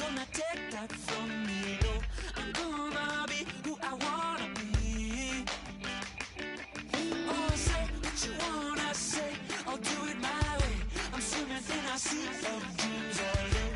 gonna take that from me. No, I'm gonna be who I wanna be. Oh, say what you wanna say, I'll do it my way. I'm swimming in a sea of dreams all day.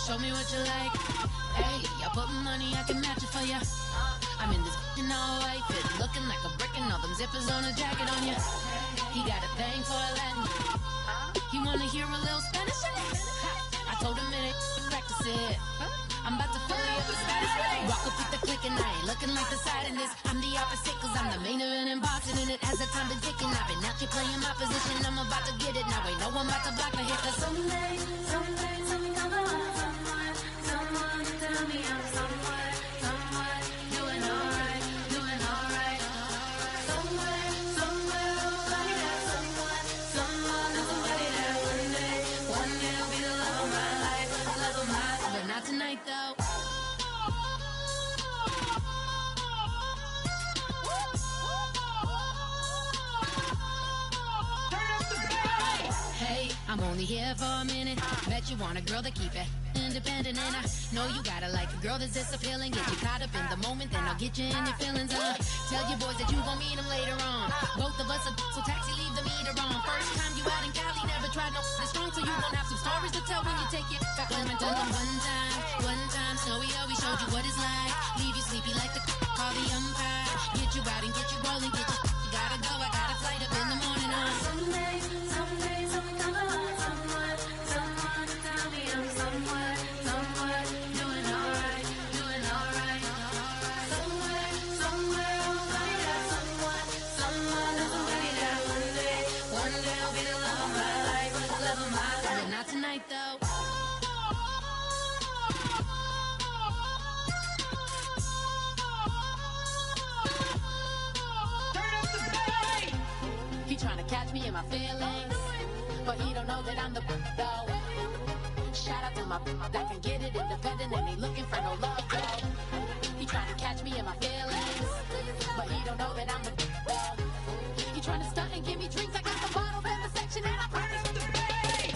Show me what you like. Hey, I put money, I can match it for ya. I'm in this in all white fit, looking like a brick and all them zippers on a jacket on ya. He got a thing for a Latin. He wanna hear a little Spanish. I told him it ain't practice it. I'm about to fully up the status. Rock up with the click and I ain't looking like the side in this. I'm the opposite cause I'm the main event in boxing and it has the time been ticking. I've been out here playing my position. I'm about to get it now. Ain't no one about to block the hit. Cause someday, something come along. Someone to tell me I'm somewhere, doing alright. Somewhere, somebody that someone, somebody that one day will be the love of my life, but not tonight though. Hey, I'm only here for a minute. Bet you want a girl to keep it independent, and I know you gotta like a girl that's this appealing. Get you caught up in the moment, then I'll get you in your feelings. Tell your boys that you gon' meet them later on. Both of us are so taxi, leave the meter on. First time you out in Cali, never tried no this strong, so you gon' have some stories to tell when you take it back home and tell them one time, Snowy always showed you what it's like. Leave you sleepy like the call the umpire. Get you out and get you rolling, get you gotta go. I got a flight up in the morning on someday, something come along. Someone to tell me I'm somewhere, doing alright. Somewhere, somebody that someone, somebody that one day will be the love of my life, but not tonight though. He tryna catch me in my feelings, but he don't know that I'm the though. Shout out to my that can get it independent and ain't looking for no love though. He tryna catch me in my feelings, but he don't know that I'm the though. He tryna stunt and give me drinks. I got the bottles in the section and I promise to pay.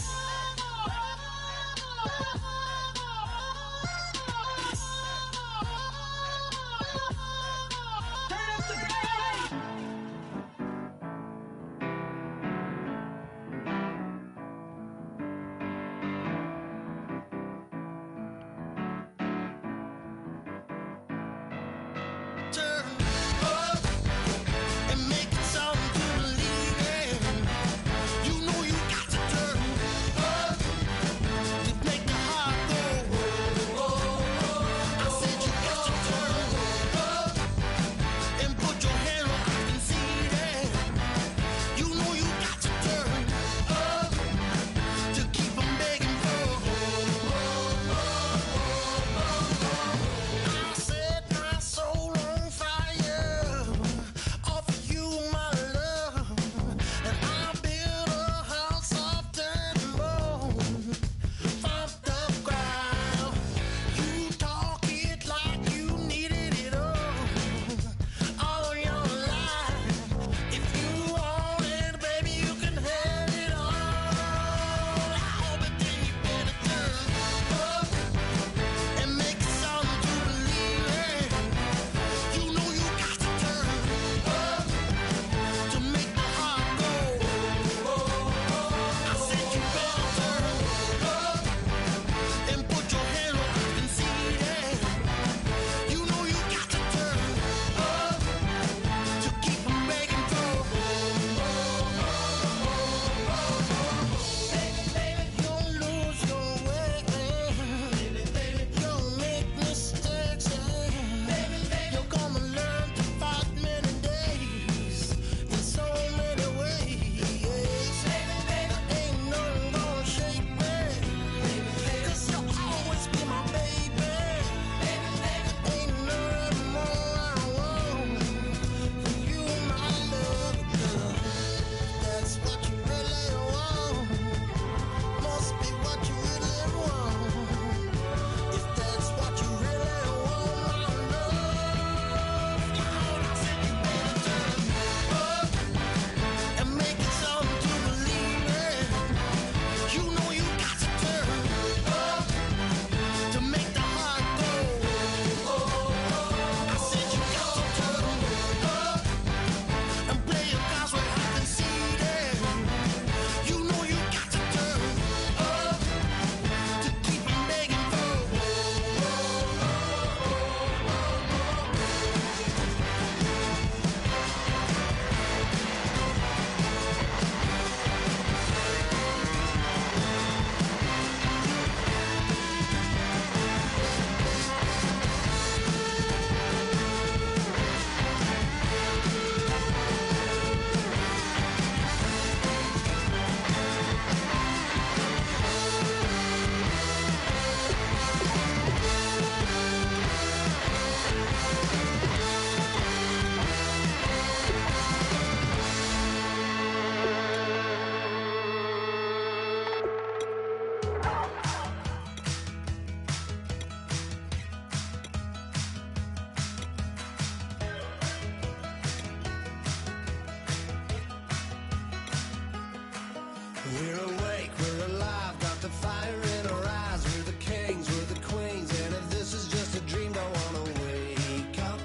We're awake, we're alive, got the fire in our eyes. We're the kings, we're the queens, and if this is just a dream, don't wanna wake up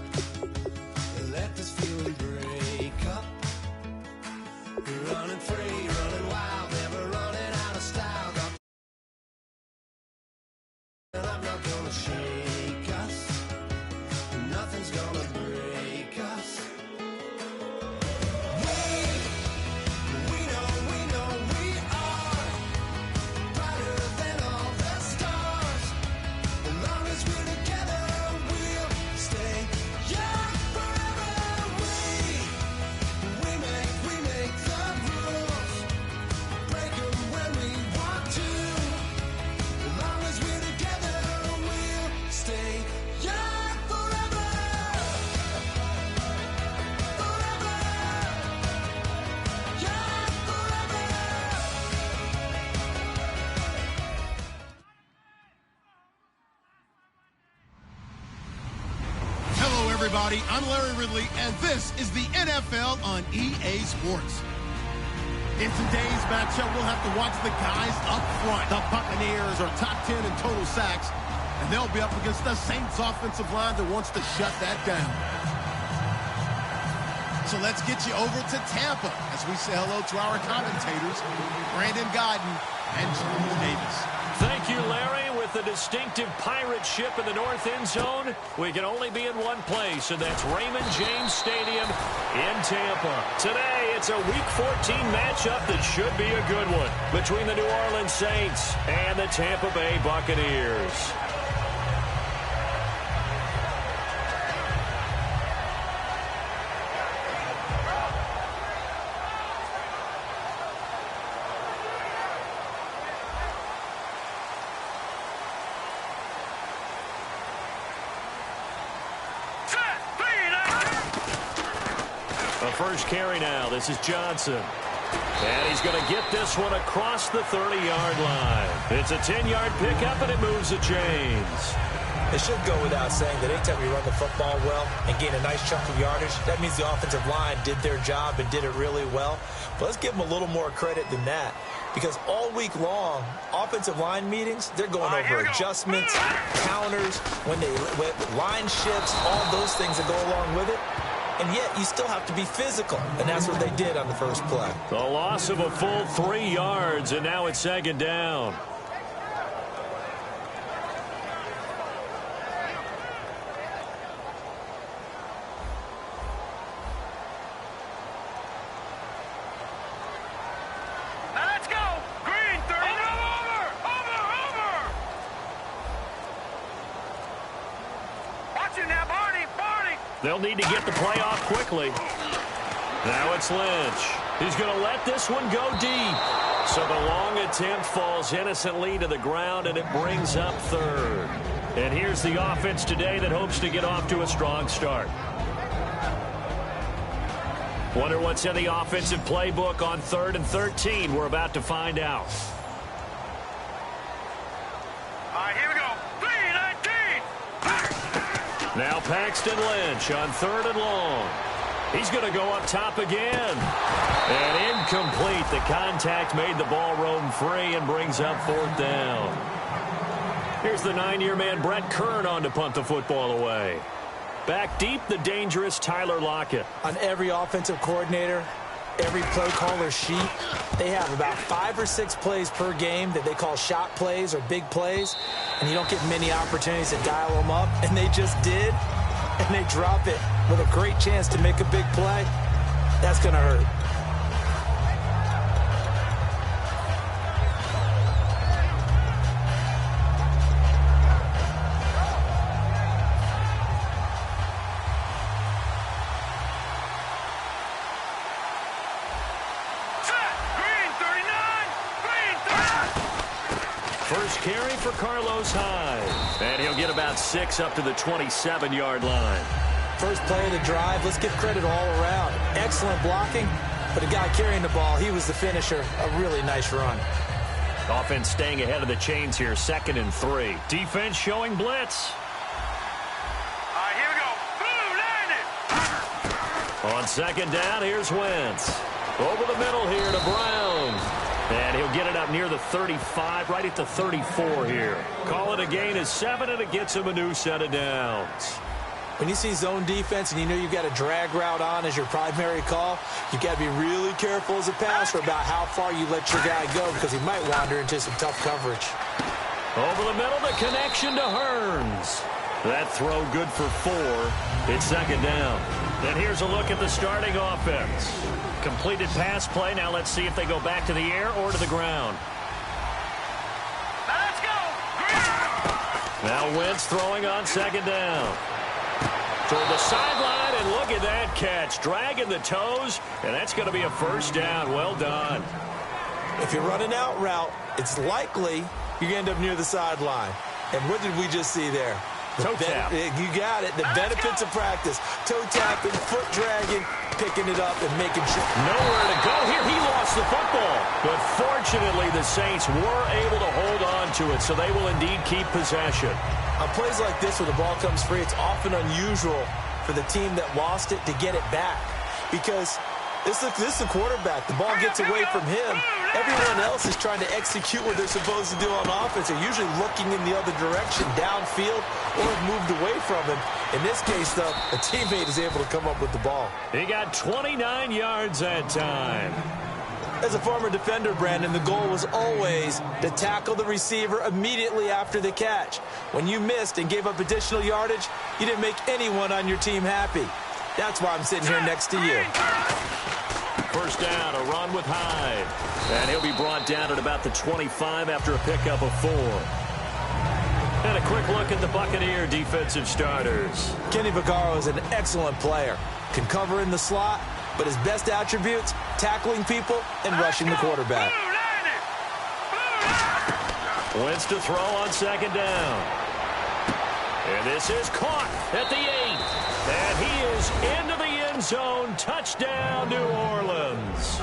and let this feeling break up. We're running free, running wild, never running out of style. And I'm not gonna shake us, nothing's gonna break us. Everybody, I'm Larry Ridley, and this is the NFL on EA Sports. In today's matchup, we'll have to watch the guys up front. The Buccaneers are top 10 in total sacks, and they'll be up against the Saints offensive line that wants to shut that down. So let's get you over to Tampa as we say hello to our commentators, Brandon Godden and James Davis. Thank you, Larry. With the distinctive pirate ship in the north end zone, we can only be in one place, and that's Raymond James Stadium in Tampa. Today, it's a Week 14 matchup that should be a good one between the New Orleans Saints and the Tampa Bay Buccaneers. First carry now. This is Johnson. And he's going to get this one across the 30-yard line. It's a 10-yard pickup, and it moves the chains. It should go without saying that anytime you run the football well and gain a nice chunk of yardage, that means the offensive line did their job and did it really well. But let's give them a little more credit than that, because all week long, offensive line meetings, they're going over adjustments, counters, when line shifts, all those things that go along with it. And yet, you still have to be physical. And that's what they did on the first play. The loss of a full 3 yards, and now it's second down. Now let's go. Green, 30. Over. Watch it now, Barney. They'll need to get the play off quickly. Now it's Lynch. He's going to let this one go deep. So the long attempt falls innocently to the ground, and it brings up third. And here's the offense today that hopes to get off to a strong start. Wonder what's in the offensive playbook on 3rd and 13. We're about to find out. All right, here we go. 3-19. Now Paxton Lynch on 3rd and long. He's going to go up top again. And incomplete. The contact made the ball roam free and brings up 4th down. Here's the 9-year man Brett Kern on to punt the football away. Back deep, the dangerous Tyler Lockett. On every offensive coordinator, every play caller sheet, they have about 5 or 6 plays per game that they call shot plays or big plays. And you don't get many opportunities to dial them up. And they just did. And they drop it with a great chance to make a big play. That's going to hurt. First carry for Carlos Hyde. And he'll get about 6 up to the 27-yard line. First play of the drive, let's give credit all around. Excellent blocking, but the guy carrying the ball, he was the finisher. A really nice run. Offense staying ahead of the chains here, 2nd and 3. Defense showing blitz. All right, here we go. Boom, landed. On 2nd down, here's Wentz. Over the middle here to Brown. And he'll get it up near the 35, right at the 34 here. Call it a gain of 7, and it gets him a new set of downs. When you see zone defense and you know you've got a drag route on as your primary call, you've got to be really careful as a passer about how far you let your guy go because he might wander into some tough coverage. Over the middle, the connection to Hearns. That throw good for 4. It's second down. And here's a look at the starting offense. Completed pass play. Now let's see if they go back to the air or to the ground. Now let's go. Green. Now Wentz throwing on second down. Toward the sideline, and look at that catch. Dragging the toes, and that's going to be a first down. Well done. If you're running out route, it's likely you're going to end up near the sideline. And what did we just see there? Toe tap. You got it. The benefits of practice. Toe tapping, foot dragging, picking it up, and making sure. Nowhere to go here. He lost the football. But fortunately, the Saints were able to hold on to it, so they will indeed keep possession. On plays like this where the ball comes free, it's often unusual for the team that lost it to get it back. Because this is the quarterback. The ball gets away from him. Everyone else is trying to execute what they're supposed to do on offense. They're usually looking in the other direction, downfield, or have moved away from him. In this case, though, a teammate is able to come up with the ball. He got 29 yards that time. As a former defender, Brandon, the goal was always to tackle the receiver immediately after the catch. When you missed and gave up additional yardage, you didn't make anyone on your team happy. That's why I'm sitting here next to you. First down, a run with Hyde. And he'll be brought down at about the 25 after a pickup of 4. And a quick look at the Buccaneer defensive starters. Kenny Vaccaro is an excellent player. Can cover in the slot, but his best attributes, tackling people and rushing the quarterback. Wentz to throw on second down. And this is caught at the 8. And he is into the end zone. Touchdown, New Orleans.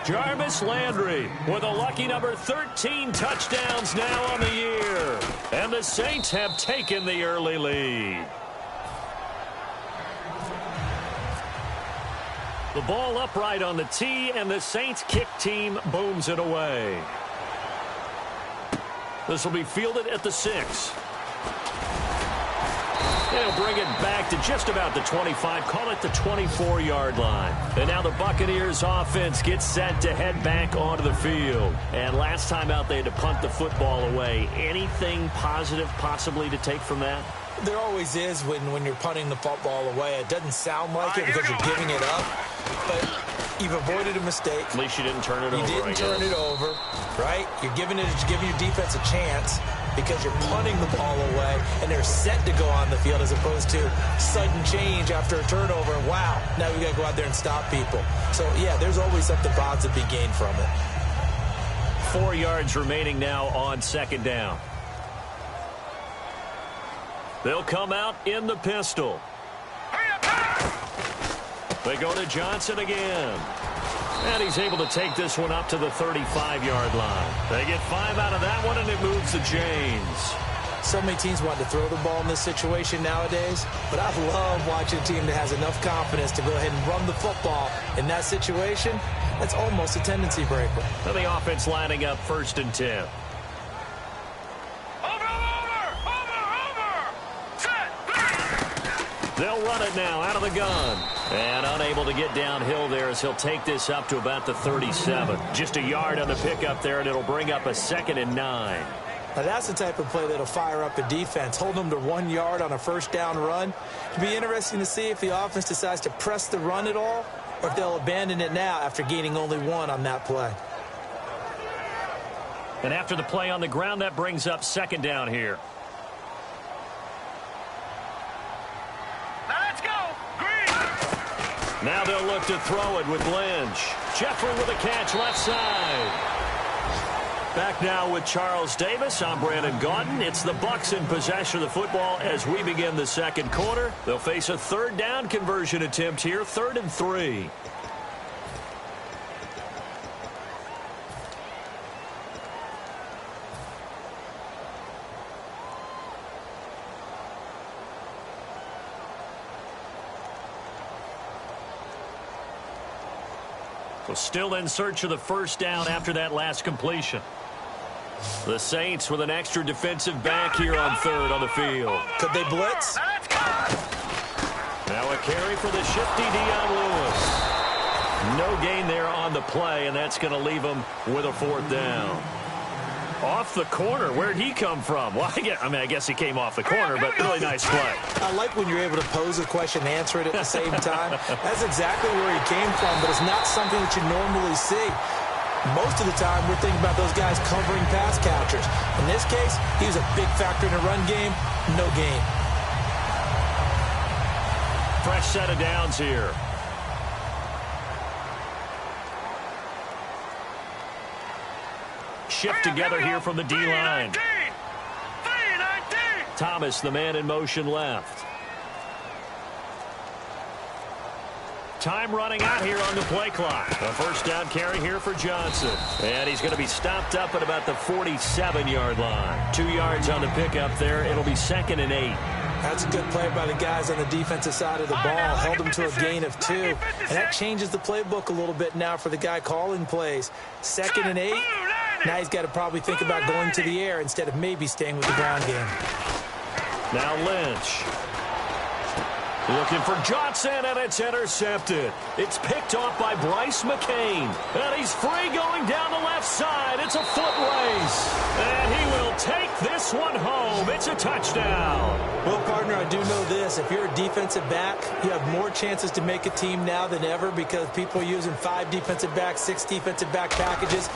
Jarvis Landry with a lucky number 13 touchdowns now on the year. And the Saints have taken the early lead. The ball upright on the tee, and the Saints kick team booms it away. This will be fielded at the 6. They'll bring it back to just about the 25, call it the 24-yard line. And now the Buccaneers offense gets set to head back onto the field. And last time out, they had to punt the football away. Anything positive possibly to take from that? There always is when you're punting the football away. It doesn't sound like it because you're giving it up, but you've avoided a mistake. At least you didn't turn it over. You didn't turn it over, right? You're giving your defense a chance because you're punting the ball away, and they're set to go on the field as opposed to sudden change after a turnover. Wow, now we got to go out there and stop people. So, yeah, there's always something positive to be gained from it. 4 yards remaining now on second down. They'll come out in the pistol. They go to Johnson again. And he's able to take this one up to the 35-yard line. They get 5 out of that one, and it moves to James. So many teams want to throw the ball in this situation nowadays, but I love watching a team that has enough confidence to go ahead and run the football in that situation. That's almost a tendency breaker. And the offense lining up 1st and 10. They'll run it now out of the gun. And unable to get downhill there as he'll take this up to about the 37. Just a yard on the pickup there, and it'll bring up a 2nd and 9. Now that's the type of play that'll fire up a defense. Hold them to 1 yard on a first down run. It'll be interesting to see if the offense decides to press the run at all, or if they'll abandon it now after gaining only 1 on that play. And after the play on the ground, that brings up 2nd down here. Now they'll look to throw it with Lynch. Jeffrey with a catch left side. Back now with Charles Davis. I'm Brandon Gaudin. It's the Bucs in possession of the football as we begin the second quarter. They'll face a 3rd down conversion attempt here, 3rd and 3. So still in search of the first down after that last completion. The Saints with an extra defensive back here on third on the field. Could they blitz? Now a carry for the shifty Dion Lewis. No gain there on the play, and that's going to leave him with a fourth down. Off the corner. Where'd he come from? Well, I guess he came off the corner, but really nice play. I like when you're able to pose a question and answer it at the same time. That's exactly where he came from, but it's not something that you normally see. Most of the time, we're thinking about those guys covering pass catchers. In this case, he was a big factor in the run game. No gain. Fresh set of downs here. Shift together here from the D-line. Thomas, the man in motion left. Time running out here on the play clock. A first down carry here for Johnson. And he's going to be stopped up at about the 47-yard line. 2 yards on the pickup there. It'll be 2nd and 8. That's a good play by the guys on the defensive side of the ball. Held them to a gain of 2. And that changes the playbook a little bit now for the guy calling plays. 2nd and 8. Now he's got to probably think about going to the air instead of maybe staying with the ground game. Now Lynch. Looking for Johnson, and it's intercepted. It's picked off by Bryce McCain. And he's free going down the left side. It's a foot race. And he will take this one home. It's a touchdown. Well, partner, I do know this. If you're a defensive back, you have more chances to make a team now than ever because people are using 5 defensive backs, 6 defensive back packages.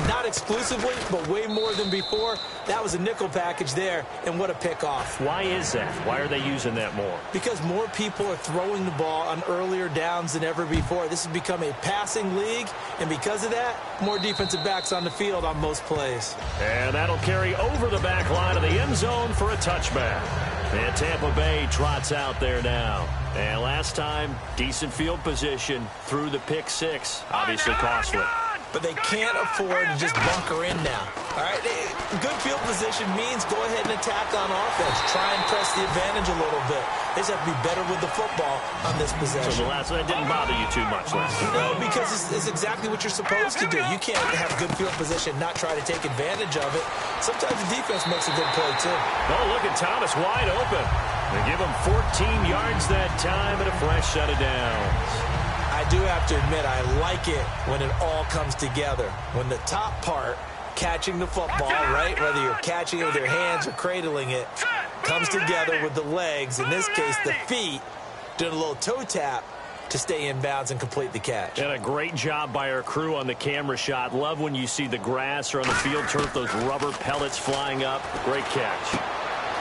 Not exclusively, but way more than before. That was a nickel package there, and what a pickoff. Why is that? Why are they using that more? Because more people are throwing the ball on earlier downs than ever before. This has become a passing league, and because of that, more defensive backs on the field on most plays. And that'll carry over the back line of the end zone for a touchback. And Tampa Bay trots out there now. And last time, decent field position through the pick 6. Obviously costly. But they can't afford to just bunker in now. All right, good field position means go ahead and attack on offense. Try and press the advantage a little bit. They just have to be better with the football on this possession. So the last one didn't bother you too much last time? No, because it's exactly what you're supposed to do. You can't have good field position, not try to take advantage of it. Sometimes the defense makes a good play, too. Oh, look at Thomas wide open. They give him 14 yards that time and a fresh set of downs. I do have to admit, I like it when it all comes together. When the top part, catching the football, right, whether you're catching it with your hands or cradling it, comes together with the legs, in this case the feet, doing a little toe tap to stay in bounds and complete the catch. And a great job by our crew on the camera shot. Love when you see the grass or on the field turf, those rubber pellets flying up. Great catch.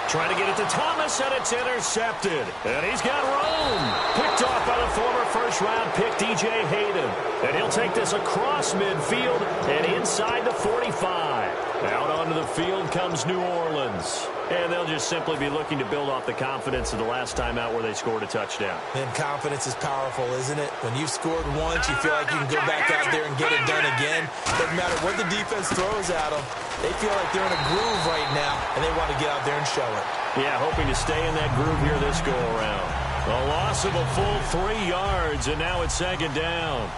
Trying to get it to Thomas, and it's intercepted. And he's got room. Picked off by the former first-round pick, DJ Hayden. And he'll take this across midfield and inside the 45. Out onto the field comes New Orleans. And they'll just simply be looking to build off the confidence of the last time out where they scored a touchdown. And confidence is powerful, isn't it? When you've scored once, you feel like you can go back out there and get it done again. Doesn't matter what the defense throws at them. They feel like they're in a groove right now, and they want to get out there and show it. Yeah, hoping to stay in that groove here this go-around. A loss of a full 3 yards, and now it's 2nd down.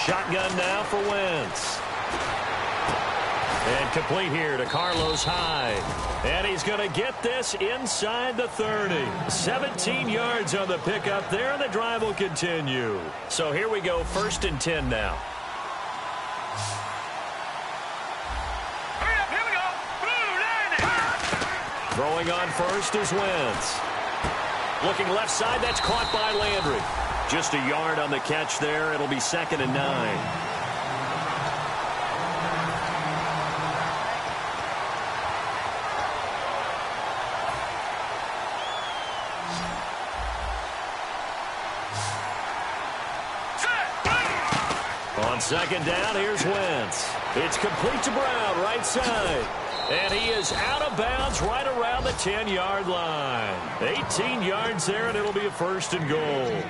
Shotgun now for Wentz. And complete here to Carlos Hyde. And he's going to get this inside the 30. 17 yards on the pickup there, and the drive will continue. So here we go, 1st and 10 now. Throwing on first is Wentz. Looking left side, that's caught by Landry. Just a yard on the catch there. It'll be 2nd and 9. On 2nd down, here's Wentz. It's complete to Brown, right side. And he is out of bounds right around the 10-yard line. 18 yards there, and it'll be a 1st and goal.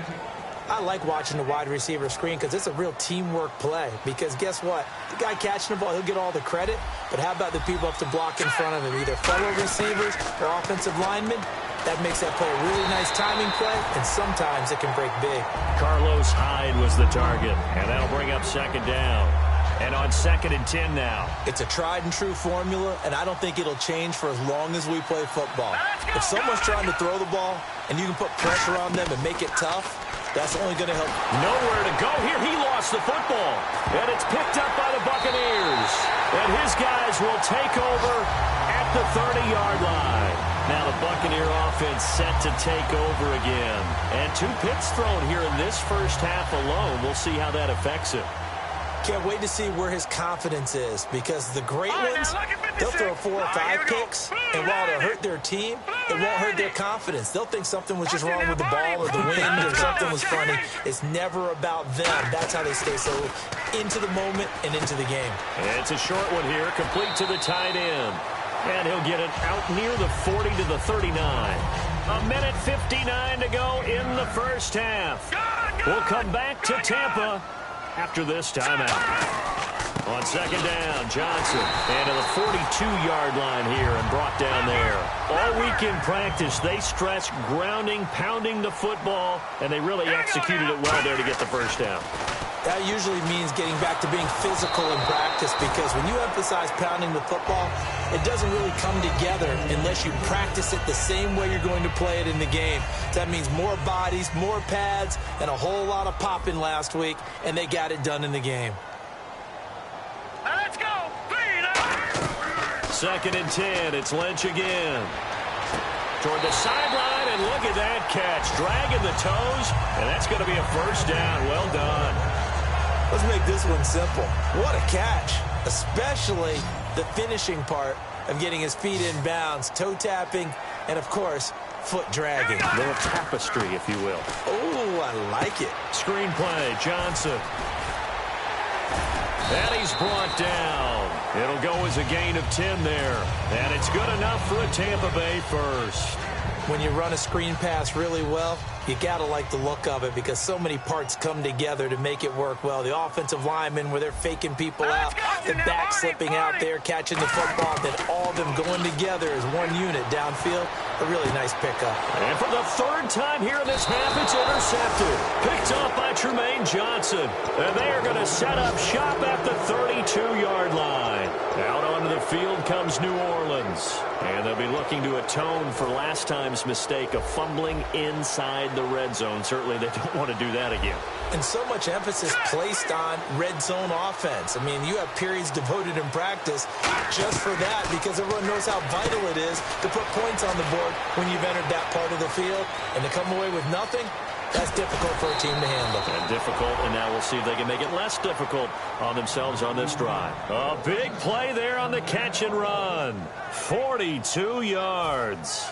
I like watching the wide receiver screen because it's a real teamwork play. Because guess what? The guy catching the ball, he'll get all the credit. But how about the people up to block in front of him, either fellow receivers or offensive linemen? That makes that play a really nice timing play, and sometimes it can break big. Carlos Hyde was the target, and that'll bring up second down. And on 2nd and 10 now. It's a tried-and-true formula, and I don't think it'll change for as long as we play football. If someone's trying to throw the ball and you can put pressure on them and make it tough, that's only going to help. Nowhere to go here. He lost the football. And it's picked up by the Buccaneers. And his guys will take over at the 30-yard line. Now the Buccaneer offense set to take over again. And 2 picks thrown here in this first half alone. We'll see how that affects him. Can't wait to see where his confidence is, because the great ones, they'll throw 4 or 5 picks, and while it'll hurt their team, it won't hurt their confidence. They'll think something was just wrong with the ball or the wind or something was funny. It's never about them. That's how they stay so into the moment and into the game. It's a short one here, complete to the tight end. And he'll get it out near the 40 to the 39. A minute 59 to go in the first half. We'll come back to Tampa after this timeout. On 2nd down, Johnson. And to the 42-yard line here and brought down there. All week in practice, they stressed grounding, pounding the football, and they really executed it well there to get the first down. That usually means getting back to being physical in practice, because when you emphasize pounding the football, it doesn't really come together unless you practice it the same way you're going to play it in the game. That means more bodies, more pads, and a whole lot of popping last week, and they got it done in the game. Let's go. 2nd and 10. It's Lynch again. Toward the sideline, and look at that catch. Dragging the toes, and that's going to be a first down. Well done. Let's make this one simple. What a catch, especially the finishing part of getting his feet in bounds, toe tapping, and, of course, foot dragging. A little tapestry, if you will. Oh, I like it. Screenplay, Johnson. And he's brought down. It'll go as a gain of 10 there. And it's good enough for a Tampa Bay first. When you run a screen pass really well, you got to like the look of it, because so many parts come together to make it work well. The offensive linemen, where they're faking people out, the back slipping out there, catching the football, then all of them going together as one unit downfield. A really nice pickup. And for the 3rd time here in this half, it's intercepted. Picked off by Tremaine Johnson. And they are going to set up shop at the 32-yard line. Out onto the field comes New Orleans. And they'll be looking to atone for last time's mistake of fumbling inside the red zone. Certainly they don't want to do that again. And so much emphasis placed on red zone offense. I mean, you have periods devoted in practice just for that, because everyone knows how vital it is to put points on the board when you've entered that part of the field. And to come away with nothing, that's difficult for a team to handle. And difficult, and now we'll see if they can make it less difficult on themselves on this drive. A big play there on the catch and run. 42 yards.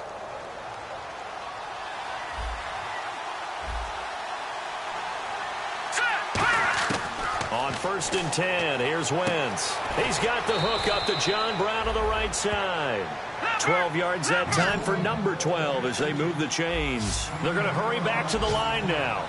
On 1st and 10, here's Wentz. He's got the hook up to John Brown on the right side. 12 yards that time for number 12 as they move the chains. They're going to hurry back to the line now.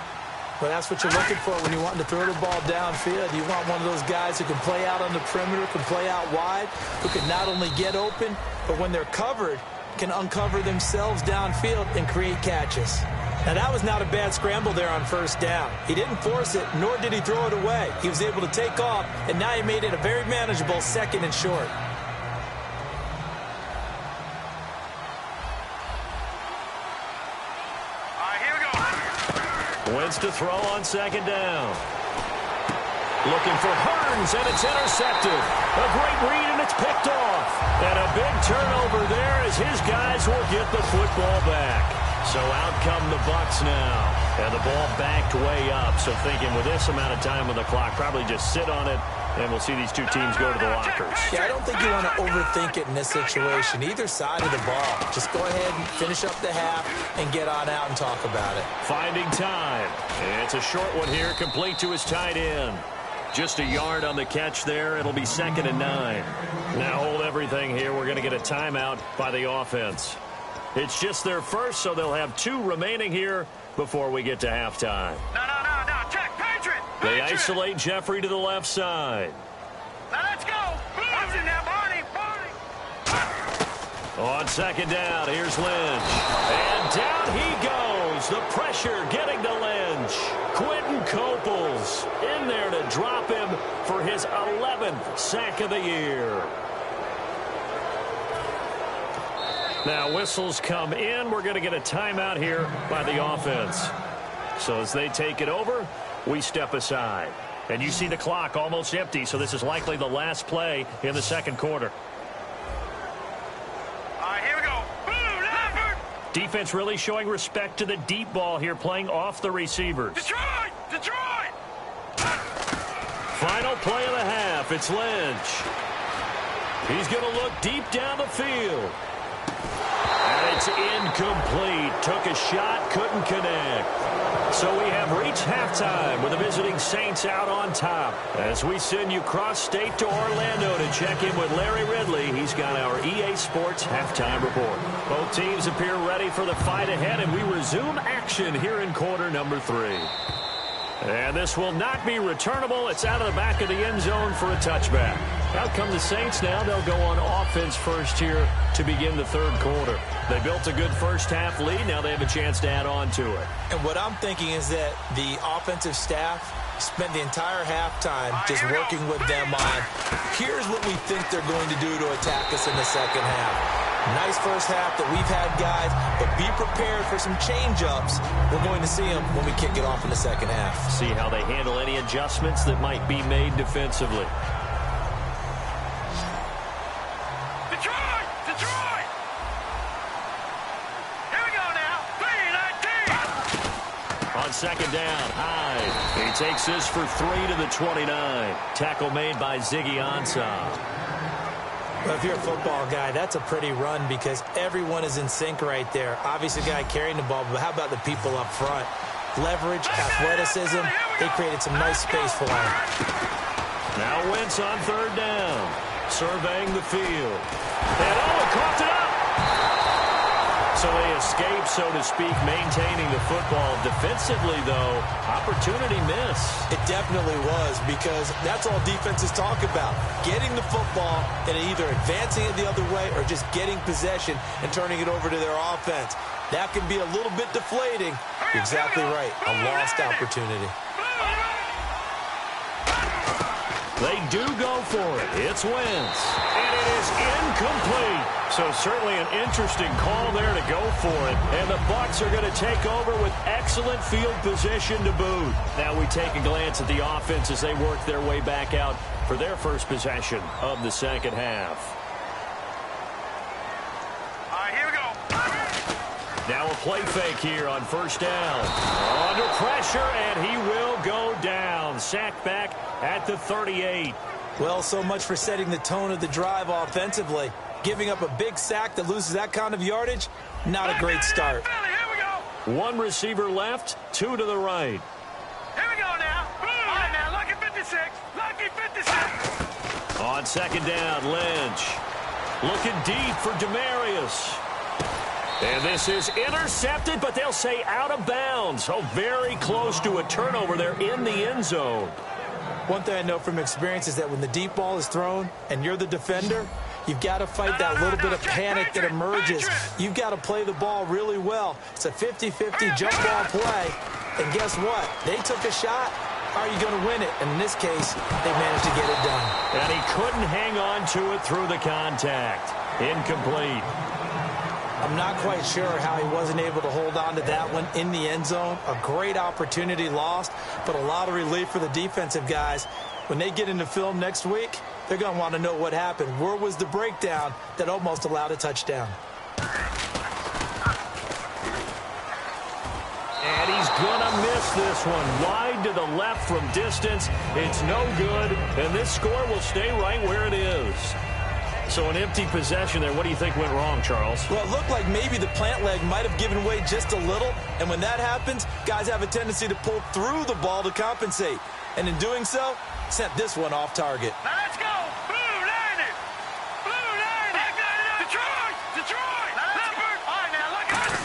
Well, that's what you're looking for when you're wanting to throw the ball downfield. You want one of those guys who can play out on the perimeter, can play out wide, who can not only get open, but when they're covered, can uncover themselves downfield and create catches. Now, that was not a bad scramble there on 1st down. He didn't force it, nor did he throw it away. He was able to take off, and now he made it a very manageable 2nd and short. Wentz to throw on 2nd down. Looking for Hearns, and it's intercepted. A great read, and it's picked off. And a big turnover there as his guys will get the football back. So out come the Bucs now. And the ball backed way up. So thinking with this amount of time on the clock, probably just sit on it, and we'll see these two teams go to the lockers. Yeah, I don't think you want to overthink it in this situation, either side of the ball. Just go ahead and finish up the half and get on out and talk about it. Finding time. It's a short one here, complete to his tight end. Just a yard on the catch there. It'll be 2nd and 9. Now hold everything here. We're going to get a timeout by the offense. It's just their first, so they'll have 2 remaining here before we get to halftime. No. They isolate Jeffrey to the left side. Now let's go. Watch it now, Barney. On second down, here's Lynch. And down he goes. The pressure getting to Lynch. Quentin Coples in there to drop him for his 11th sack of the year. Now whistles come in. We're going to get a timeout here by the offense. So as they take it over, we step aside. And you see the clock almost empty, so this is likely the last play in the second quarter. All right, here we go. Boom, Lambert. Defense really showing respect to the deep ball here, playing off the receivers. Detroit. Final play of the half. It's Lynch. He's going to look deep down the field. And it's incomplete. Took a shot, couldn't connect. So we have reached halftime with the visiting Saints out on top. As we send you cross-state to Orlando to check in with Larry Ridley, he's got our EA Sports halftime report. Both teams appear ready for the fight ahead, and we resume action here in quarter number 3. And this will not be returnable. It's out of the back of the end zone for a touchback. Out come the Saints now. They'll go on offense first here to begin the third quarter. They built a good first-half lead. Now they have a chance to add on to it. And what I'm thinking is that the offensive staff spent the entire halftime just working with them on, here's what we think they're going to do to attack us in the second half. Nice first half that we've had, guys, but be prepared for some change-ups. We're going to see them when we kick it off in the second half. See how they handle any adjustments that might be made defensively. Detroit. Here we go now. 3-19. On second down, Hyde. He takes this for 3 to the 29. Tackle made by Ziggy Ansah. Well, if you're a football guy, that's a pretty run because everyone is in sync right there. Obviously, the guy carrying the ball, but how about the people up front? Leverage, athleticism, they created some nice space for him. Now Wentz on third down, surveying the field. And caught it up! So they escape, so to speak, maintaining the football. Defensively, though, opportunity miss. It definitely was because that's all defenses talk about. Getting the football and either advancing it the other way or just getting possession and turning it over to their offense. That can be a little bit deflating. You're exactly right. A lost opportunity. They do go for it. It's Wentz. And it is incomplete. So certainly an interesting call there to go for it. And the Bucs are going to take over with excellent field position to boot. Now we take a glance at the offense as they work their way back out for their first possession of the second half. All right, here we go. Now a play fake here on first down. Under pressure, and he will go down. Sacked back at the 38. Well, so much for setting the tone of the drive offensively. Giving up a big sack that loses that kind of yardage, not a great start. Here we go. One receiver left, 2 to the right. Here we go now. All right, now, lucky 56. Lucky 56. On second down, Lynch. Looking deep for Demarius. And this is intercepted, but they'll say out of bounds. So very close to a turnover there in the end zone. One thing I know from experience is that when the deep ball is thrown and you're the defender, you've got to fight that little bit of panic that emerges. You've got to play the ball really well. It's a 50-50 jump ball play. And guess what? They took a shot. How are you going to win it? And in this case, they managed to get it done. And he couldn't hang on to it through the contact. Incomplete. I'm not quite sure how he wasn't able to hold on to that one in the end zone. A great opportunity lost, but a lot of relief for the defensive guys. When they get into film next week, they're going to want to know what happened. Where was the breakdown that almost allowed a touchdown? And he's going to miss this one. Wide to the left from distance. It's no good, and this score will stay right where it is. So an empty possession there. What do you think went wrong, Charles? Well, it looked like maybe the plant leg might have given way just a little. And when that happens, guys have a tendency to pull through the ball to compensate. And in doing so, sent this one off target. Now let's go. Blue 90. Blue 90. Detroit. Leopard. All right, now look at it.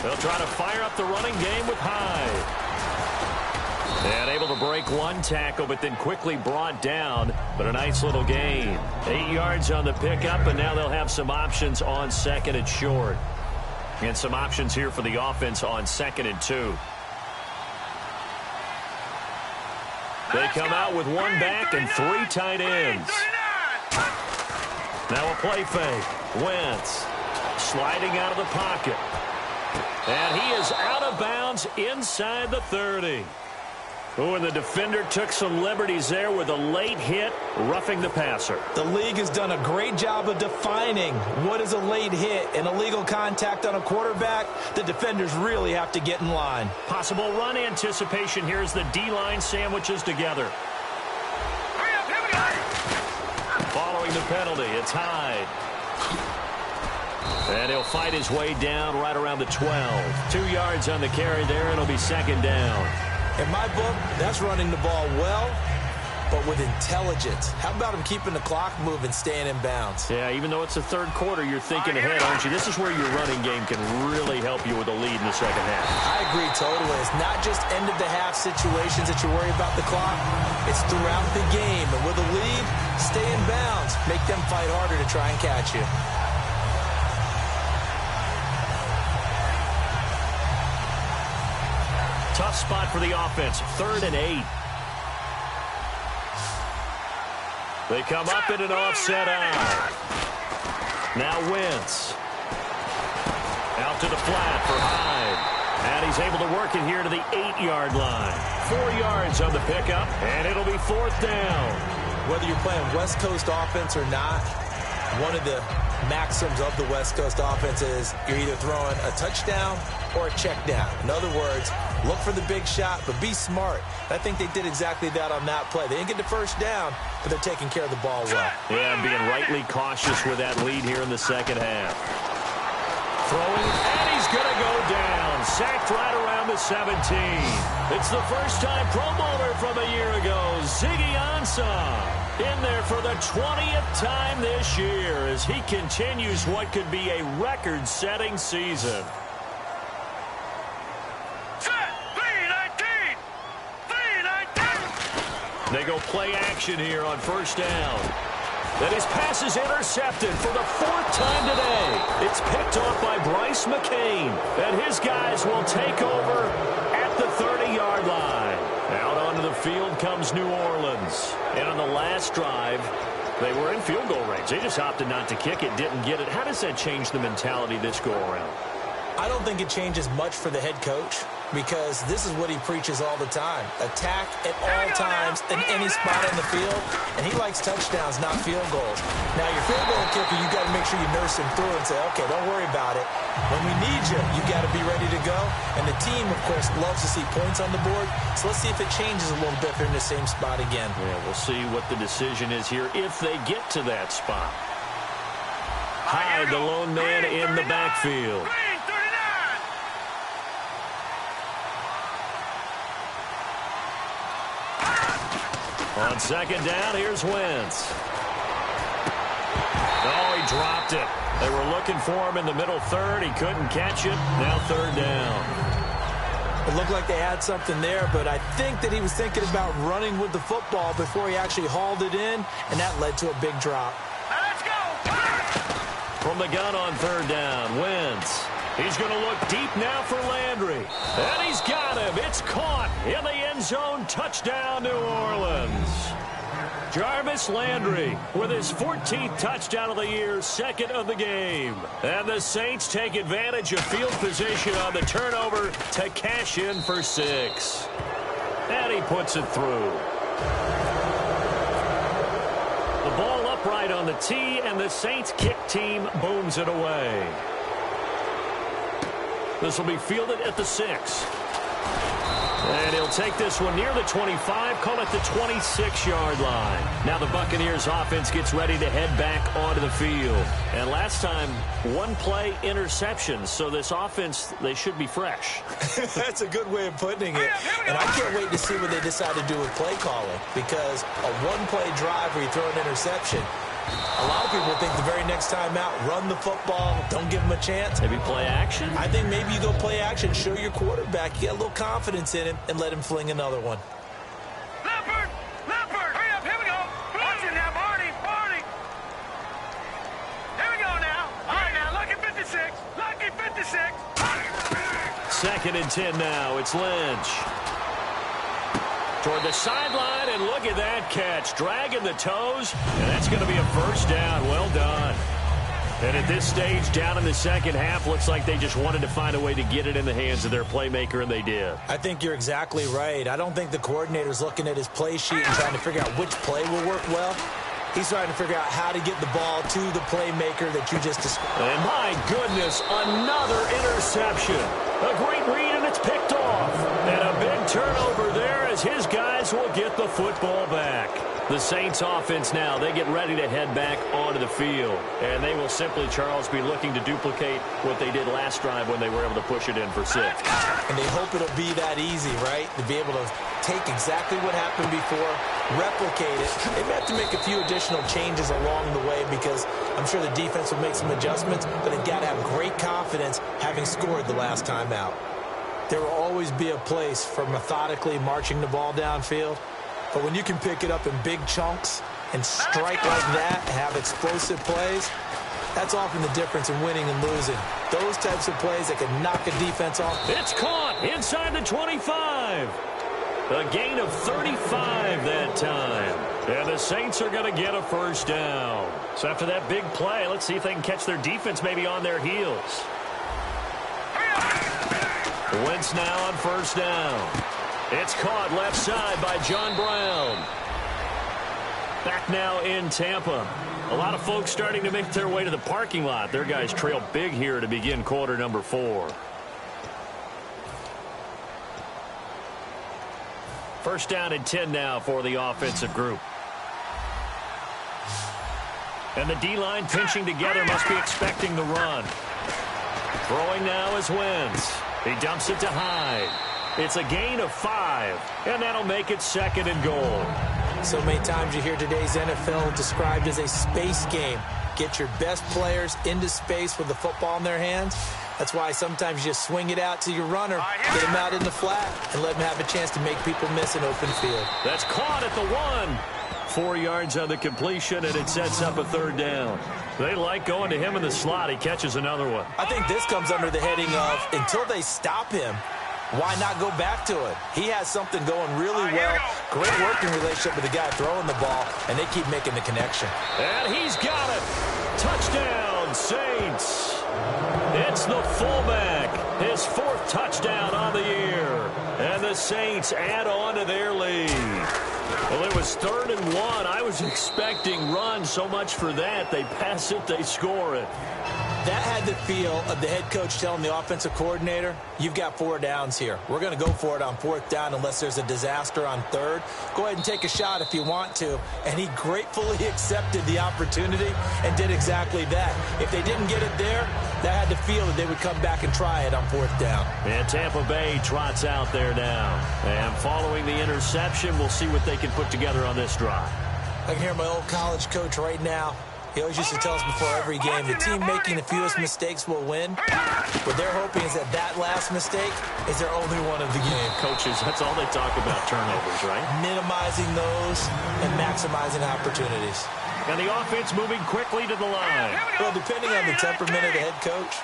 They'll try to fire up the running game with Hyde. And able to break one tackle, but then quickly brought down. But a nice little gain. 8 yards on the pickup, and now they'll have some options on 2nd and short. And some options here for the offense on 2nd and 2. They come out with 1 back and 3 tight ends. Now a play fake. Wentz sliding out of the pocket. And he is out of bounds inside the 30. Oh, and the defender took some liberties there with a late hit, roughing the passer. The league has done a great job of defining what is a late hit and illegal contact on a quarterback. The defenders really have to get in line. Possible run anticipation here as the D-line sandwiches together. Following the penalty, it's Hyde. And he'll fight his way down right around the 12. 2 yards on the carry there, and it'll be 2nd down. In my book, that's running the ball well, but with intelligence. How about him keeping the clock moving, staying in bounds? Yeah, even though it's the 3rd quarter, you're thinking ahead, aren't you? This is where your running game can really help you with a lead in the 2nd half. I agree totally. It's not just end-of-the-half situations that you worry about the clock. It's throughout the game. And with a lead, stay in bounds. Make them fight harder to try and catch you. Tough spot for the offense. 3rd and 8. They come up in an offset eye. Now Wentz. Out to the flat for Hyde. And he's able to work it here to the 8-yard line. 4 yards on the pickup, and it'll be 4th down. Whether you're playing West Coast offense or not, one of the maxims of the West Coast offense is you're either throwing a touchdown or a check down. In other words, look for the big shot, but be smart. I think they did exactly that on that play. They didn't get the 1st down, but they're taking care of the ball well. Yeah, and being rightly cautious with that lead here in the 2nd half. Throwing, and he's going to go down. Sacked right around the 17. It's the first time Pro Bowler from a year ago, Ziggy Ansah, in there for the 20th time this year as he continues what could be a record-setting season. They go play action here on 1st down. And his pass is intercepted for the 4th time today. It's picked off by Bryce McCain. And his guys will take over at the 30-yard line. Out onto the field comes New Orleans. And on the last drive, they were in field goal range. They just opted not to kick it, didn't get it. How does that change the mentality this go-around? I don't think it changes much for the head coach because this is what he preaches all the time. Attack at all times in any spot on the field, and he likes touchdowns, not field goals. Now, your field goal kicker, you got to make sure you nurse him through and say, okay, don't worry about it. When we need you, you got to be ready to go. And the team, of course, loves to see points on the board. So let's see if it changes a little bit if they're in the same spot again. Yeah, we'll see what the decision is here if they get to that spot. Hyde, the lone man in the backfield. On 2nd down, here's Wentz. Oh, he dropped it. They were looking for him in the middle 3rd. He couldn't catch it. Now 3rd down. It looked like they had something there, but I think that he was thinking about running with the football before he actually hauled it in, and that led to a big drop. Let's go! From the gun on 3rd down, Wentz. He's going to look deep now for Landry. And he's got him. It's caught in the end zone. Touchdown, New Orleans. Jarvis Landry with his 14th touchdown of the year, 2nd of the game. And the Saints take advantage of field position on the turnover to cash in for 6. And he puts it through. The ball upright on the tee, and the Saints kick team booms it away. This will be fielded at the 6. And he'll take this one near the 25, call it the 26-yard line. Now the Buccaneers offense gets ready to head back onto the field. And last time, 1 play interception. So this offense, they should be fresh. That's a good way of putting it. And I can't wait to see what they decide to do with play calling. Because a 1-play drive where you throw an interception, A lot of people think the very next time out, run the football, don't give him a chance. Maybe play action? I think maybe you go play action, show your quarterback, you get a little confidence in him, and let him fling another one. Leopard! Leopard! Hurry up, here we go! Watch it now, Barney! Barney! Here we go now! All right, now, lucky 56! Lucky 56! 2nd and 10 now. It's Lynch. Toward the sideline, and look at that catch. Dragging the toes, and that's going to be a first down. Well done. And at this stage, down in the second half, looks like they just wanted to find a way to get it in the hands of their playmaker, and they did. I think you're exactly right. I don't think the coordinator's looking at his play sheet and trying to figure out which play will work well. He's trying to figure out how to get the ball to the playmaker that you just described. And my goodness, another interception. A great read, and it's picked off. And a big turnover there as his guys will get the football back. The Saints offense now, they get ready to head back onto the field. And they will simply, Charles, be looking to duplicate what they did last drive when they were able to push it in for 6. And they hope it'll be that easy, right? To be able to take exactly what happened before, replicate it. They may have to make a few additional changes along the way because I'm sure the defense will make some adjustments, but they've got to have great confidence having scored the last time out. There will always be a place for methodically marching the ball downfield, but when you can pick it up in big chunks and strike like that, have explosive plays, that's often the difference in winning and losing. Those types of plays that can knock a defense off. It's caught inside the 25. A gain of 35 that time. And the Saints are going to get a first down. So after that big play, let's see if they can catch their defense maybe on their heels. Wentz now on first down. It's caught left side by John Brown. Back now in Tampa. A lot of folks starting to make their way to the parking lot. Their guys trail big here to begin quarter number 4. First down and 10 now for the offensive group. And the D-line pinching together, must be expecting the run. Throwing now is Wentz. He dumps it to Hyde. It's a gain of 5, and that'll make it 2nd and goal. So many times you hear today's NFL described as a space game. Get your best players into space with the football in their hands. That's why sometimes you just swing it out to your runner, get him out in the flat, and let him have a chance to make people miss an open field. That's caught at the 1. 4 yards on the completion, and it sets up a 3rd down. They like going to him in the slot. He catches another one. I think this comes under the heading of, until they stop him, why not go back to it? He has something going really well. Great working relationship with the guy throwing the ball, and they keep making the connection. And he's got it. Touchdown, Saints. It's the fullback. His 4th touchdown on the year. And the Saints add on to their lead. Well, it was 3rd and 1. I was expecting run, so much for that. They pass it, they score it. That had the feel of the head coach telling the offensive coordinator, you've got 4 downs here. We're going to go for it on 4th down unless there's a disaster on 3rd. Go ahead and take a shot if you want to. And he gratefully accepted the opportunity and did exactly that. If they didn't get it there, that had the feel that they would come back and try it on 4th down. And Tampa Bay trots out there now. And following the interception, we'll see what they can put together on this drive. I can hear my old college coach right now. He always used to tell us before every game, the team making the fewest mistakes will win. What they're hoping is that that last mistake is their only one of the game. Coaches, that's all they talk about, turnovers, right? Minimizing those and maximizing opportunities. And the offense moving quickly to the line. Well, depending on the temperament of the head coach,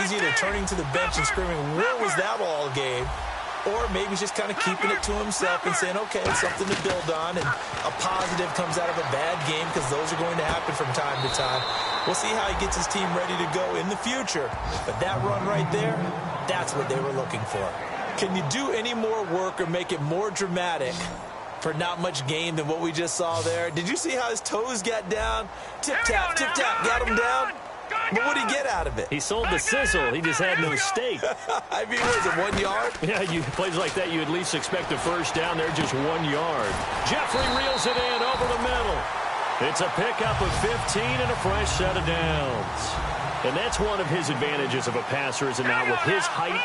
he's either turning to the bench and screaming, where was that all game? Or maybe he's just kind of keeping it to himself and saying, okay, it's something to build on, and a positive comes out of a bad game because those are going to happen from time to time. We'll see how he gets his team ready to go in the future. But that run right there, that's what they were looking for. Can you do any more work or make it more dramatic for not much gain than what we just saw there? Did you see how his toes got down? Tip-tap, tip-tap, got him down. But what did he get out of it? He sold the sizzle. He just had no steak. I mean, was it 1 yard? Yeah, plays like that, you at least expect a first down there, just 1 yard. Jeffrey reels it in over the middle. It's a pickup of 15 and a fresh set of downs. And that's one of his advantages of a passer, is it not? With his height,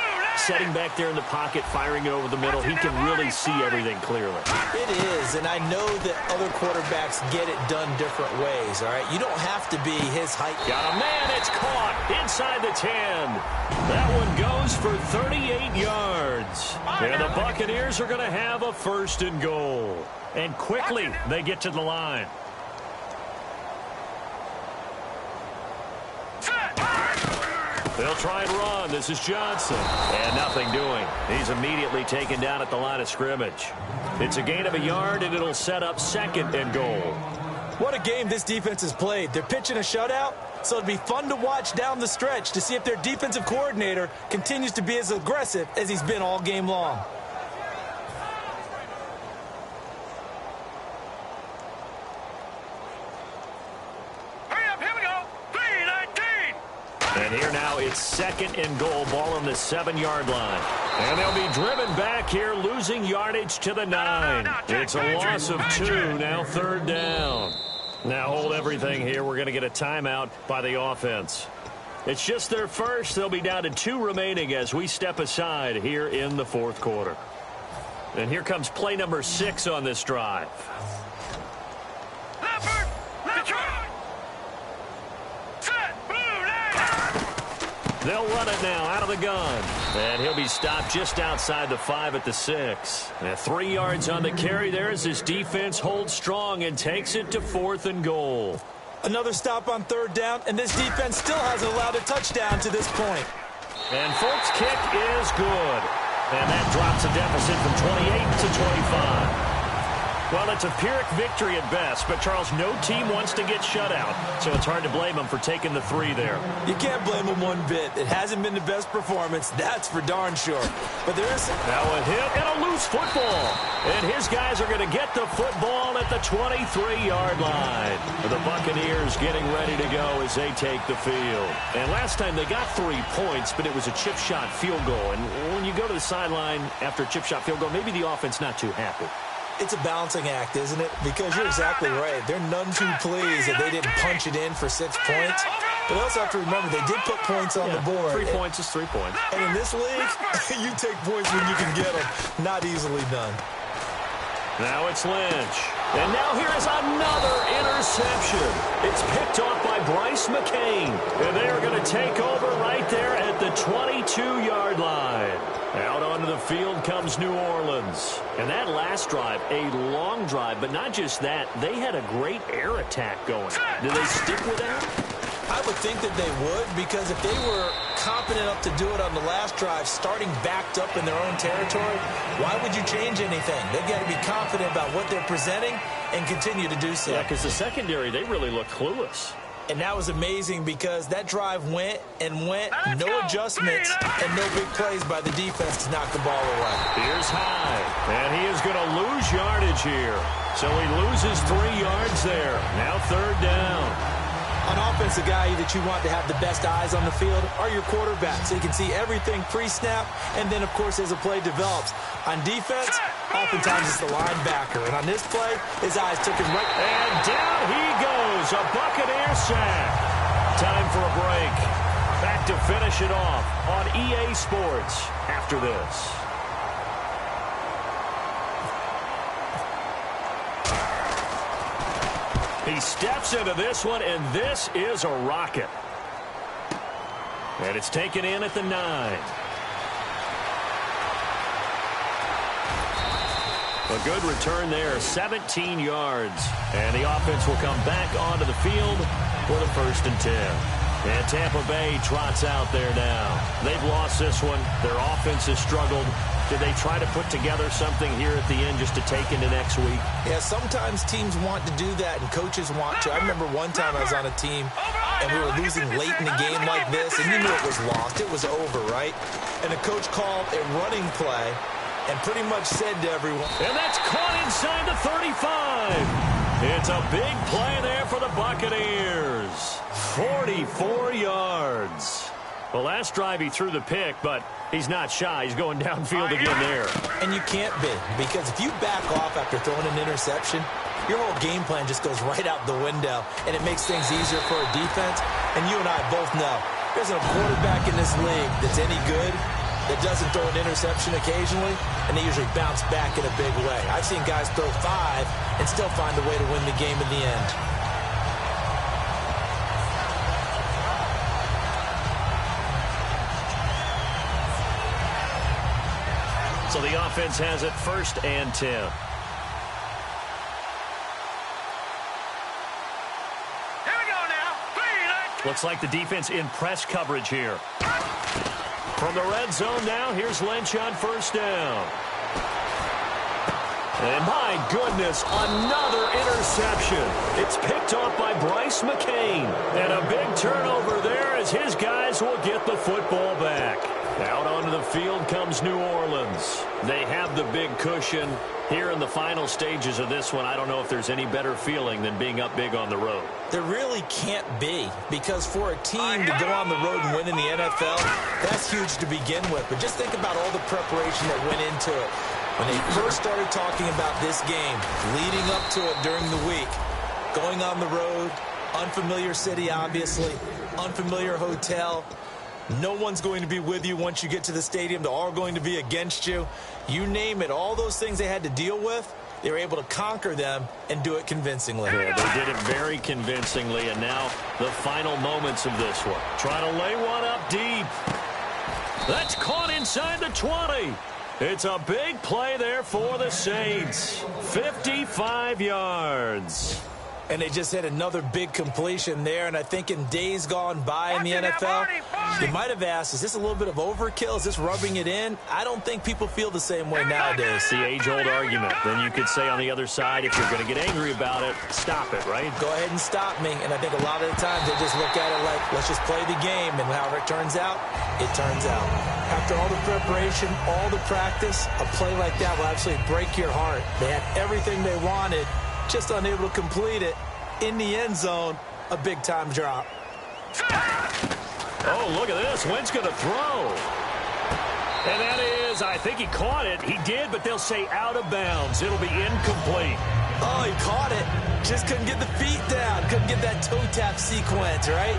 Setting back there in the pocket, firing it over the middle. He can really see everything clearly. It is, and I know that other quarterbacks get it done different ways, all right? You don't have to be his height. Got a man, it's caught inside the 10. That one goes for 38 yards. And the Buccaneers are going to have a 1st and goal. And quickly, they get to the line. They'll try and run. This is Johnson. And nothing doing. He's immediately taken down at the line of scrimmage. It's a gain of a yard, and it'll set up 2nd and goal. What a game this defense has played. They're pitching a shutout, so it'll be fun to watch down the stretch to see if their defensive coordinator continues to be as aggressive as he's been all game long. And here now it's 2nd and goal, ball on the 7-yard line. And they'll be driven back here, losing yardage to the 9. It's a loss of 2, now 3rd down. Now hold everything here. We're going to get a timeout by the offense. It's just their first. They'll be down to 2 remaining as we step aside here in the 4th quarter. And here comes play number 6 on this drive. They'll run it now out of the gun. And he'll be stopped just outside the 5 at the 6. And 3 yards on the carry there as his defense holds strong and takes it to 4th and goal. Another stop on 3rd down, and this defense still hasn't allowed a touchdown to this point. And Folk's kick is good. And that drops a deficit from 28 to 25. Well, it's a Pyrrhic victory at best, but, Charles, no team wants to get shut out, so it's hard to blame them for taking the 3 there. You can't blame them one bit. It hasn't been the best performance, that's for darn sure. But there is... Now a hit and a loose football. And his guys are going to get the football at the 23-yard line. The Buccaneers getting ready to go as they take the field. And last time they got 3 points, but it was a chip shot field goal. And when you go to the sideline after a chip shot field goal, maybe the offense not too happy. It's a balancing act, isn't it? Because you're exactly right. They're none too pleased that they didn't punch it in for 6 points. But also have to remember, they did put points on the board. 3 points is 3 points. And in this league, you take points when you can get them. Not easily done. Now it's Lynch. And now here is another interception. It's picked off by Bryce McCain. And they are going to take over right there at the 22-yard line. Out onto the field comes New Orleans. And that last drive, a long drive, but not just that, they had a great air attack going. Do they stick with that? I would think that they would, because if they were competent enough to do it on the last drive, starting backed up in their own territory, why would you change anything? They've got to be confident about what they're presenting and continue to do so. Yeah, because the secondary, they really look clueless. And that was amazing because that drive went and went, no adjustments and no big plays by the defense to knock the ball away. Here's High, and he is going to lose yardage here. So he loses 3 yards there. Now 3rd down. On offense, the guy that you want to have the best eyes on the field are your quarterbacks. So you can see everything pre-snap, and then, of course, as the play develops. On defense, oftentimes it's the linebacker. And on this play, his eyes took him right. And down he goes, a Buccaneer sack. Time for a break. Back to finish it off on EA Sports after this. He steps into this one, and this is a rocket. And it's taken in at the 9. A good return there, 17 yards. And the offense will come back onto the field for the 1st and 10. And Tampa Bay trots out there now. They've lost this one. Their offense has struggled. Did they try to put together something here at the end just to take into next week? Yeah, sometimes teams want to do that and coaches want to. I remember one time I was on a team and we were losing late in a game like this, and you knew it was lost. It was over, right? And the coach called a running play and pretty much said to everyone. And that's caught inside the 35. It's a big play there for the Buccaneers. 44 yards. The last drive he threw the pick, but he's not shy. He's going downfield again there. And you can't be, because if you back off after throwing an interception, your whole game plan just goes right out the window, and it makes things easier for a defense. And you and I both know there's a quarterback in this league that's any good, that doesn't throw an interception occasionally, and they usually bounce back in a big way. I've seen guys throw 5 and still find a way to win the game in the end. So the offense has it 1st and 10. Looks like the defense in press coverage here. From the red zone now, here's Lynch on 1st down. And my goodness, another interception. It's picked off by Bryce McCain. And a big turnover there as his guys will get the football back. Out onto the field comes New Orleans. They have the big cushion. Here in the final stages of this one, I don't know if there's any better feeling than being up big on the road. There really can't be, because for a team to go on the road and win in the NFL, that's huge to begin with. But just think about all the preparation that went into it. When they first started talking about this game, leading up to it during the week, going on the road, unfamiliar city, obviously, unfamiliar hotel. No one's going to be with you once you get to the stadium. They're all going to be against you. You name it, all those things they had to deal with, they were able to conquer them and do it convincingly. Yeah, they did it very convincingly, and now the final moments of this one. Trying to lay one up deep. That's caught inside the 20. It's a big play there for the Saints. 55 yards. And they just had another big completion there. And I think in days gone by in the NFL, you might have asked, is this a little bit of overkill? Is this rubbing it in? I don't think people feel the same way nowadays. The age-old argument. Then you could say on the other side, if you're going to get angry about it, stop it, right? Go ahead and stop me. And I think a lot of the times they just look at it like, let's just play the game. And however it turns out, it turns out. After all the preparation, all the practice, a play like that will absolutely break your heart. They had everything they wanted, just unable to complete it. In the end zone, a big-time drop. Oh, look at this. Wentz going to throw. And that is, I think he caught it. He did, but they'll say out of bounds. It'll be incomplete. Oh, he caught it. Just couldn't get the feet down. Couldn't get that toe tap sequence, right?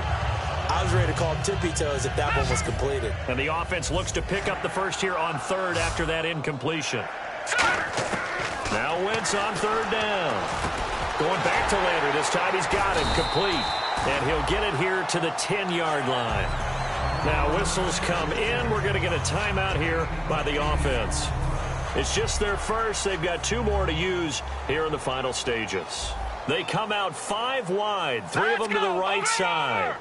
I was ready to call him tippy toes if that one was completed. And the offense looks to pick up the first here on 3rd after that incompletion. Now Wentz on 3rd down. Going back to Landry. This time he's got it complete. And he'll get it here to the 10-yard line. Now whistles come in. We're going to get a timeout here by the offense. It's just their first. They've got 2 more to use here in the final stages. They come out 5 wide. 3 of them to the right side.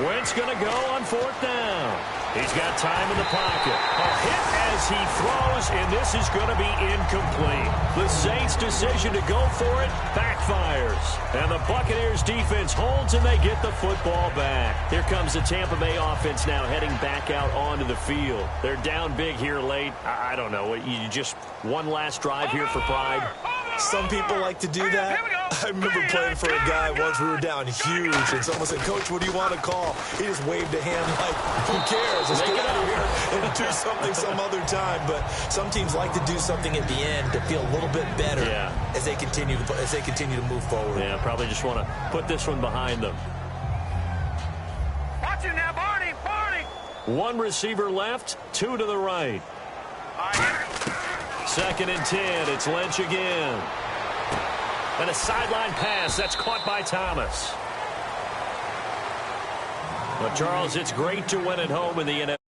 Wentz going to go on 4th down. He's got time in the pocket. A hit as he throws, and this is going to be incomplete. The Saints' decision to go for it backfires. And the Buccaneers' defense holds, and they get the football back. Here comes the Tampa Bay offense now heading back out onto the field. They're down big here late. I don't know. You just one last drive here for pride. Some people like to do that. I remember playing for a guy once. We were down huge, and someone said, "Coach, what do you want to call?" He just waved a hand like, "Who cares? Let's get out of here and do something some other time." But some teams like to do something at the end to feel a little bit better as they continue to move forward. Yeah, probably just want to put this one behind them. Watch it now, Barney, Barney. 1 receiver left, 2 to the right. 2nd and 10. It's Lynch again. And a sideline pass. That's caught by Thomas. But, Charles, it's great to win at home in the NFL.